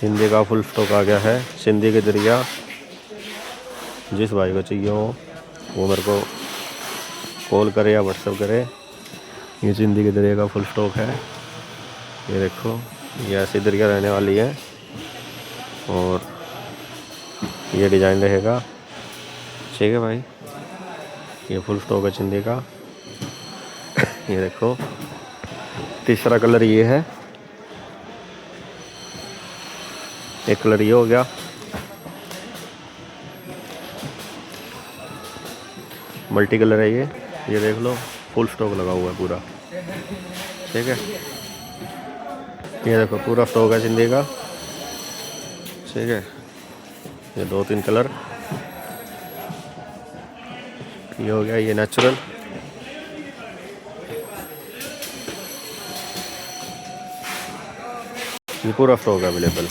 सिंधी का full stock आ गया है। सिंधी के दरिया जिस भाई को चाहिए हो वो मेरे को कॉल करे या व्हाट्सएप करे। ये सिंधी के दरिया का फुल स्टॉक है। ये देखो, ये ऐसी दरिया रहने वाली है और ये डिज़ाइन रहेगा। ठीक है भाई, ये फुल स्टॉक है सिंधी का। ये देखो, तीसरा कलर ये है। एक कलर ये हो गया, मल्टी कलर है ये देख लो, फुल स्टॉक लगा हुआ है पूरा। ठीक है, ये देखो पूरा स्टॉक है सिंधी का। ठीक है, ये 2-3 कलर, ये हो गया, ये नेचुरल। ये पूरा स्टॉक है अवेलेबल।